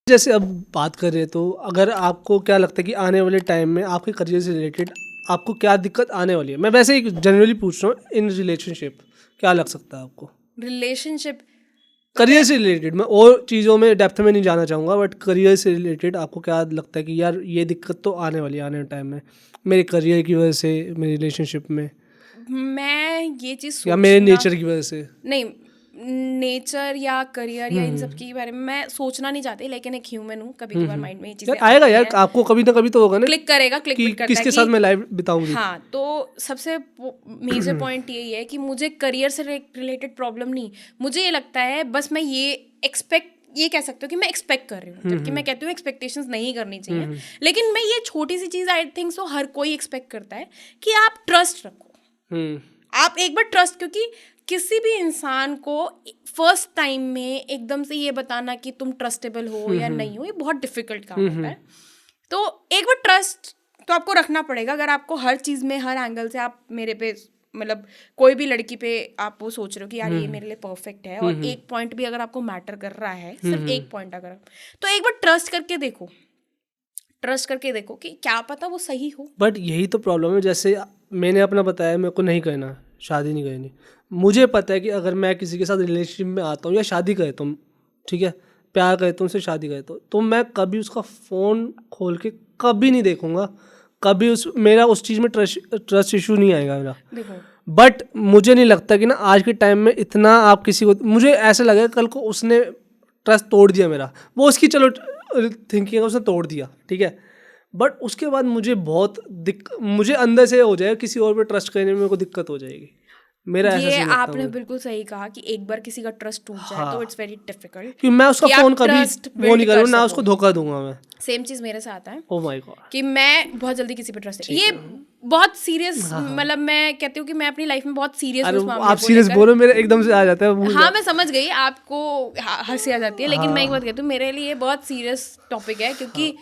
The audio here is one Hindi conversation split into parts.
जैसे अब बात करें तो अगर आपको क्या लगता है कि आने वाले टाइम में आपके करियर से रिलेटेड आपको क्या दिक्कत आने वाली है? मैं वैसे ही जनरली पूछ रहा हूँ, इन रिलेशनशिप क्या लग सकता है आपको? रिलेशनशिप करियर से रिलेटेड, मैं और चीज़ों में डेप्थ में नहीं जाना चाहूँगा, बट करियर से रिलेटेड आपको क्या लगता है कि यार ये दिक्कत तो आने वाली है आने वाले टाइम में, मेरे करियर की वजह से, मेरी रिलेशनशिप में, मैं ये चीज़ या मेरे सोचना नेचर की वजह से? नहीं, नेचर या करियर या इन सब के बारे में मैं सोचना नहीं चाहती, लेकिन एक ह्यूमन हूँ, कभी कभार माइंड में ये चीज़ें यार आएगा आती यार, हैं। आपको कभी ना कभी तो होगा ना क्लिक करेगा, क्लिक कि बिट करता किसके है साथ कि मैं लाइफ बिताऊंगी। हाँ, तो सबसे मेजर पॉइंट यही है कि मुझे करियर से रिलेटेड प्रॉब्लम नहीं, मुझे ये लगता है बस मैं ये कह सकते हो कि मैं एक्सपेक्ट कर रही हूँ, जबकि मैं कहती हूँ एक्सपेक्टेशंस नहीं करनी चाहिए, लेकिन मैं ये छोटी सी चीज़ आई थिंक सो हर कोई एक्सपेक्ट करता है कि आप ट्रस्ट रखो। आप एक बार ट्रस्ट, क्योंकि किसी भी इंसान को फर्स्ट टाइम में एकदम से ये बताना कि तुम ट्रस्टेबल हो या नहीं हो, ये बहुत डिफिकल्ट काम होता है। तो एक बार ट्रस्ट तो आपको रखना पड़ेगा। अगर आपको हर चीज़ में, हर एंगल से आप मेरे पे, मतलब कोई भी लड़की पे आप वो सोच रहे हो कि यार ये मेरे लिए परफेक्ट है, और एक पॉइंट भी अगर आपको मैटर कर रहा है, सिर्फ एक पॉइंट अगर, तो एक बार ट्रस्ट करके देखो कि क्या पता वो सही हो। बट यही तो प्रॉब्लम है, जैसे मैंने अपना बताया, मेरे को नहीं करना, शादी नहीं करनी। मुझे पता है कि अगर मैं किसी के साथ रिलेशनशिप में आता हूँ या शादी करता हूँ, ठीक है, प्यार करता हूँ, उससे शादी करता हूँ, तो मैं कभी उसका फ़ोन खोल के कभी नहीं देखूँगा, कभी मेरा उस चीज़ में ट्रस्ट इशू नहीं आएगा मेरा। देखो, बट मुझे नहीं लगता कि ना आज के टाइम में इतना आप किसी को, मुझे ऐसा लगा कल को उसने ट्रस्ट तोड़ दिया मेरा, वो उसकी चलो थिंकिंग है, उसने तोड़ दिया, ठीक है, बट उसके बाद मुझे मुझे अंदर से हो जाएगा किसी और पे ट्रस्ट करने में मेरे को दिक्कत हो जाएगी। मेरा ऐसा ये सीन लगता है आपने मुझे। बिल्कुल सही कहा कि एक बार किसी का ट्रस्ट टूट जाए तो इट्स वेरी डिफिकल्ट कि मैं उसका कि फ़ोन आप कभी ट्रस्ट वो बिल्ड नहीं कर करूँगा, ना सको। उसको धोखा दूंगा मैं। सेम चीज़ मेरे साथ है ओ माय गॉड। कि मैं बहुत जल्दी किसी पे ट्रस्ट, ठीक ये है। बहुत सीरियस, मतलब मैं कहती हूँ कि मैं अपनी लाइफ में बहुत सीरियस अरे हूँ इस मामले आप को सीरियस लेकर। बोलो, मेरे एकदम से आ जाता है भूल हाँ, जा। मैं समझ गई, आपको हंसी आ जाती है, लेकिन मैं एक बात कहती हूँ, मेरे लिए बहुत सीरियस टॉपिक है, क्योंकि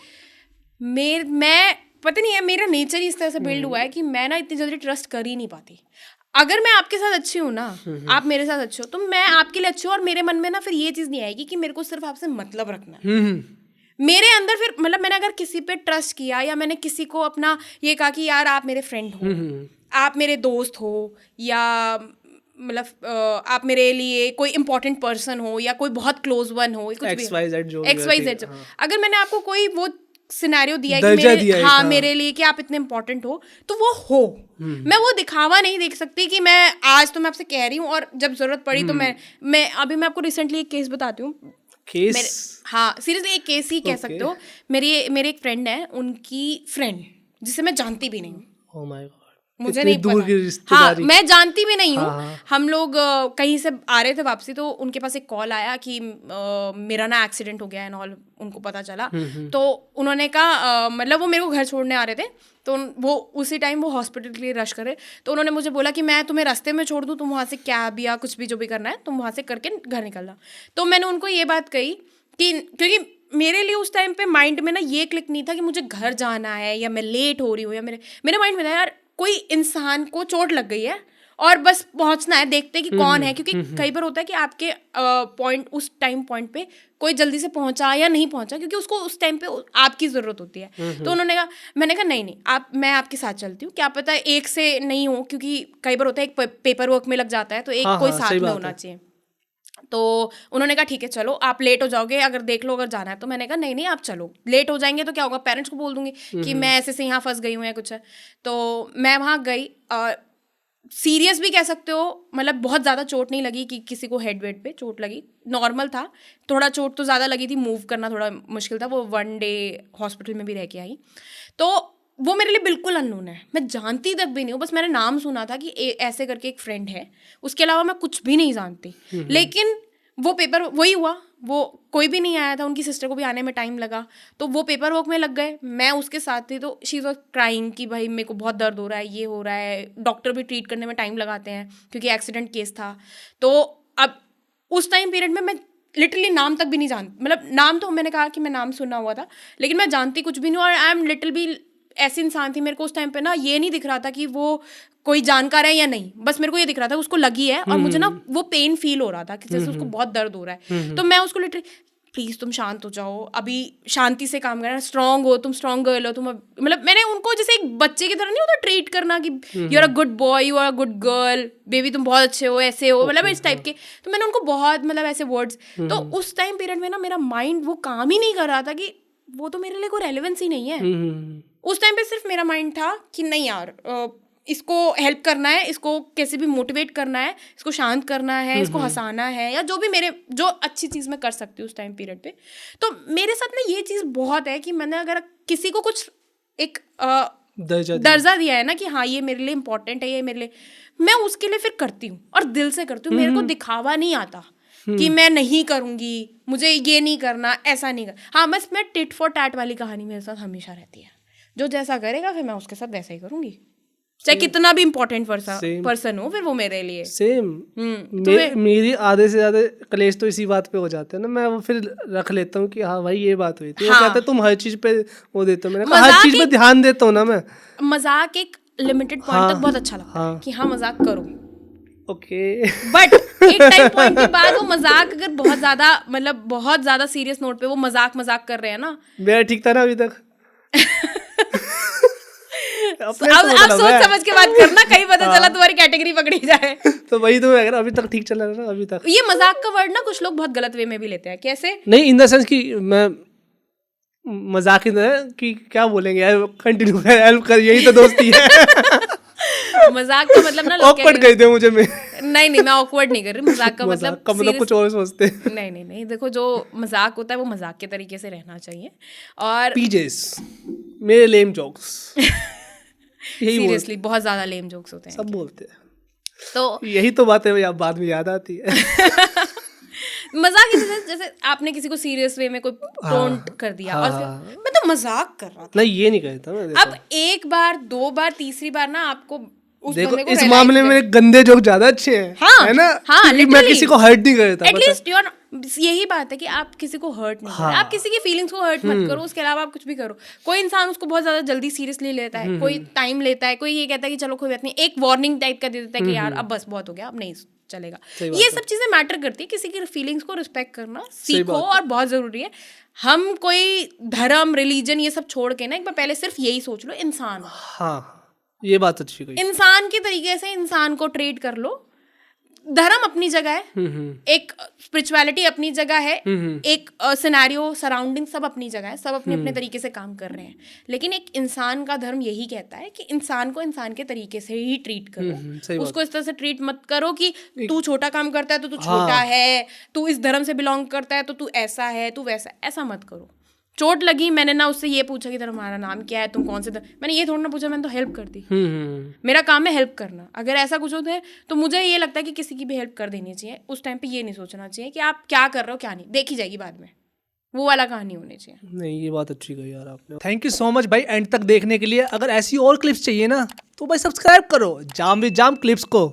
मैं पता नहीं है, मेरा नेचर ही इस तरह से बिल्ड हुआ है कि मैं ना इतनी जल्दी ट्रस्ट कर ही नहीं पाती। अगर मैं आपके साथ अच्छी हूँ ना, आप मेरे साथ अच्छे हो, तो मैं आपके लिए अच्छी हूँ, और मेरे मन में ना फिर ये चीज़ नहीं आएगी कि मेरे को सिर्फ आपसे मतलब रखना है। मेरे अंदर फिर, मतलब मैंने अगर किसी पे ट्रस्ट किया, या मैंने किसी को अपना ये कहा कि यार आप मेरे फ्रेंड हो, आप मेरे दोस्त हो, या मतलब आप मेरे लिए कोई इंपॉर्टेंट पर्सन हो, या कोई बहुत क्लोज वन हो, कुछ भी XYZ जो भी है, ठीक XYZ, है, हाँ। अगर मैंने आपको कोई वो सिनेरियो दिया है कि दर्जा मेरे, दिया है, हाँ, हाँ। मेरे लिए कि आप इतने इंपॉर्टेंट हो, तो वो हो। मैं वो दिखावा नहीं देख सकती कि मैं आज तो मैं आपसे कह रही हूँ और जब जरूरत पड़ी तो मैं अभी मैं आपको रिसेंटली एक केस बताती हूँ। केस? मेरे, हाँ, सीरियसली एक केस ही कह ओके। सकते हो। मेरी एक फ्रेंड है, उनकी फ्रेंड जिसे मैं जानती भी नहीं हूँ, ओ माय गॉड, मुझे इतनी नहीं दूर पता, की हाँ, रिश्तेदारी। मैं जानती भी नहीं हूँ। हाँ, हाँ। हम लोग कहीं से आ रहे थे वापसी, तो उनके पास एक कॉल आया कि मेरा ना एक्सीडेंट हो गया एंड ऑल, उनको पता चला। तो उन्होंने कहा, मतलब वो मेरे को घर छोड़ने आ रहे थे, तो वो उसी टाइम वो हॉस्पिटल के लिए रश करे, तो उन्होंने मुझे बोला कि मैं तुम्हें रास्ते में छोड़ दूँ, तुम वहाँ से कैब या कुछ भी जो भी करना है तुम वहाँ से करके घर निकलना। तो मैंने उनको ये बात कही कि, क्योंकि मेरे लिए उस टाइम पे माइंड में ना ये क्लिक नहीं था कि मुझे घर जाना है या मैं लेट हो रही हूँ, या मेरे माइंड में था यार कोई इंसान को चोट लग गई है और बस पहुंचना है, देखते हैं कि कौन है, क्योंकि कई बार होता है कि आपके पॉइंट, उस टाइम पॉइंट पे कोई जल्दी से पहुंचा या नहीं पहुंचा, क्योंकि उसको उस टाइम पे आपकी ज़रूरत होती है। तो उन्होंने कहा, मैंने कहा नहीं, मैं आपके साथ चलती हूँ, क्या पता एक से नहीं हो, क्योंकि कई बार होता है एक पेपर वर्क में लग जाता है, तो एक हाँ, कोई हाँ, साथ सही में बात होना है। चाहिए। तो उन्होंने कहा ठीक है चलो, आप लेट हो जाओगे, अगर देख लो अगर जाना है तो। मैंने कहा नहीं आप चलो, लेट हो जाएंगे तो क्या होगा, पेरेंट्स को बोल दूंगी कि मैं ऐसे से यहाँ फंस गई हूँ या कुछ है। तो मैं वहाँ गई, सीरियस भी कह सकते हो, मतलब बहुत ज़्यादा चोट नहीं लगी कि किसी को हेड वेट पे चोट लगी, नॉर्मल था। थोड़ा चोट तो ज़्यादा लगी थी, मूव करना थोड़ा मुश्किल था, वो 1 डे हॉस्पिटल में भी रह के आई। तो वो मेरे लिए बिल्कुल अननोन है, मैं जानती तक भी नहीं हूँ, बस मैंने नाम सुना था कि ऐसे करके एक फ्रेंड है, उसके अलावा मैं कुछ भी नहीं जानती। लेकिन वो पेपर वही हुआ, वो कोई भी नहीं आया था, उनकी सिस्टर को भी आने में टाइम लगा, तो वो पेपर वर्क में लग गए, मैं उसके साथ थी। तो शी वाज क्राइंग कि भाई मेरे को बहुत दर्द हो रहा है, ये हो रहा है, डॉक्टर भी ट्रीट करने में टाइम लगाते हैं क्योंकि एक्सीडेंट केस था। तो अब उस टाइम पीरियड में मैं लिटरली नाम तक भी नहीं जानती, मतलब नाम तो मैंने कहा कि मैं नाम सुना हुआ था, लेकिन मैं जानती कुछ भी नहीं। और आई एम लिटिल भी ऐसी इंसान थी, मेरे को उस टाइम पे ना ये नहीं दिख रहा था कि वो कोई जानकार है या नहीं, बस मेरे को ये दिख रहा था उसको लगी है, और मुझे ना वो पेन फील हो रहा था कि जैसे उसको बहुत दर्द हो रहा है। तो मैं उसको लिटरली प्लीज़ तुम शांत हो जाओ, अभी शांति से काम करना, स्ट्रांग हो तुम, स्ट्रांग गर्ल हो तुम। मतलब मैंने उनको जैसे एक बच्चे की तरह नहीं होता ट्रीट करना कि you are a good boy, you are a good girl, baby तुम बहुत अच्छे हो, ऐसे हो, मतलब इस टाइप के। तो मैंने उनको बहुत मतलब ऐसे वर्ड्स, तो उस टाइम पीरियड में ना मेरा माइंड वो काम ही नहीं कर रहा था कि वो तो मेरे लिए कोई रेलेवेंस ही नहीं है। उस टाइम पे सिर्फ मेरा माइंड था कि नहीं यार, इसको हेल्प करना है, इसको कैसे भी मोटिवेट करना है, इसको शांत करना है, इसको हंसाना है, या जो भी मेरे जो अच्छी चीज़ मैं कर सकती हूँ उस टाइम पीरियड पे। तो मेरे साथ ना ये चीज़ बहुत है कि मैंने अगर किसी को कुछ एक दर्जा दिया है ना कि हाँ ये मेरे लिए इंपॉर्टेंट है, ये मेरे लिए, मैं उसके लिए फिर करती हूँ और दिल से करती हूँ। मेरे को दिखावा नहीं आता कि मैं नहीं करूँगी, मुझे ये नहीं करना, ऐसा नहीं कर। हाँ बस मैं टिट फॉर टैट वाली कहानी मेरे साथ हमेशा रहती है, जो जैसा करेगा फिर मैं उसके साथ वैसा ही करूँगी, चाहे कितना भी इम्पोर्टेंट पर्सन हो, फिर वो मेरे लिए सेम। मेरी आधे से ज्यादा क्लेश तो इसी बात पे हो जाते हैं ना, मैं वो फिर रख लेता हूँ कि हाँ भाई ये बात हुई थी। वो कहता है तुम हर चीज पे वो देते हो, मैंने कहा हर चीज पे ध्यान देता हूँ ना मैं। मजाक एक लिमिटेड पॉइंट तक बहुत अच्छा लगता है कि हाँ मजाक करो, ओके, बट एक टाइम पॉइंट के बाद वो मजाक अगर बहुत ज्यादा मतलब बहुत ज्यादा सीरियस नोट पे वो मजाक कर रहे हैं ना। मेरा ठीक था ना अभी तक। अब सोच समझ के बात करना, कहीं पता चला तुम्हारी कैटेगरी पकड़ी जाए। तो वही तो अगर अभी तक ठीक चल रहा है ना अभी तक। ये मजाक का वर्ड ना कुछ लोग बहुत गलत वे में भी लेते हैं। कैसे? नहीं, इन द सेंस कि मैं मजाक की तरह कि क्या बोलेंगे यार, कंटिन्यू कर, हेल्प कर, यही तो दोस्ती है। मजाक का मतलब ना ऑकवर्ड कह दे मुझे। नहीं मैं ऑकवर्ड नहीं कर रही। मजाक का मतलब कुछ और सोचते। नहीं देखो, जो मजाक होता है वो मजाक के तरीके से रहना चाहिए। और पीजेस मेरे लेम जोक्स सीरियसली बहुत ज्यादा लेम जोक्स होते हैं, सब बोलते हैं। तो यही तो बात है बाद में याद आती है। मजाक की जैसे आपने किसी को सीरियस वे में कोई टोंट कर दिया और फिर मैं तो मजाक कर रहा था। नहीं ये नहीं कहता मैं। अब एक बार, दो बार, तीसरी बार ना आपको उस देखो बंदे को इस मामले में मेरे गंदे जोक ज्यादा अच्छे हैं। हाँ, है ना? हाँ, मैं किसी को हर्ट नहीं करता। एटलीस्ट यू आर, यही बात है कि आप किसी को हर्ट नहीं करो, आप किसी की फीलिंग्स को हर्ट मत करो। उसके अलावा आप कुछ भी करो। कोई इंसान उसको बहुत ज्यादा जल्दी सीरियसली लेता है, कोई टाइम लेता है, कोई ये कहता है कि चलो कोई बात नहीं, एक वार्निंग टाइप का दे देता है कि यार अब बस बहुत हो गया, अब नहीं चलेगा। ये सब चीजें मैटर करती है। किसी की फीलिंग्स को रिस्पेक्ट करना सीखो और बहुत जरूरी है। हम कोई धर्म, रिलीजन ये सब छोड़ के ना एक बार पहले सिर्फ यही सोच लो, इंसान। हाँ ये बात अच्छी कही। इंसान के तरीके से इंसान को ट्रीट कर लो। धर्म अपनी जगह है, एक स्पिरिचुअलिटी अपनी जगह है, एक सिनेरियो, सराउंडिंग सब अपनी जगह है, सब अपने अपने तरीके से काम कर रहे हैं। लेकिन एक इंसान का धर्म यही कहता है कि इंसान को इंसान के तरीके से ही ट्रीट करो। उसको इस तरह से ट्रीट मत करो कि तू छोटा काम करता है तो तू छोटा है, तू इस धर्म से बिलोंग करता है तो तू ऐसा है, तू वैसा, ऐसा मत करो। चोट लगी, मैंने ना उससे ये पूछा कि तुम्हारा नाम क्या है, तुम कौन से मैंने ये थोड़ा ना पूछा, मैंने तो हेल्प कर दी। मेरा काम है हेल्प करना। अगर ऐसा कुछ होता है तो मुझे ये लगता है कि किसी की भी हेल्प कर देनी चाहिए। उस टाइम पे ये नहीं सोचना चाहिए कि आप क्या कर रहे हो क्या नहीं, देखी जाएगी बाद में, वो वाला कहानी होनी चाहिए। नहीं ये बात अच्छी कही यार आपने। थैंक यू सो मच भाई एंड तक देखने के लिए। अगर ऐसी और क्लिप्स चाहिए ना तो भाई सब्सक्राइब करो जाम विद जाम क्लिप्स को।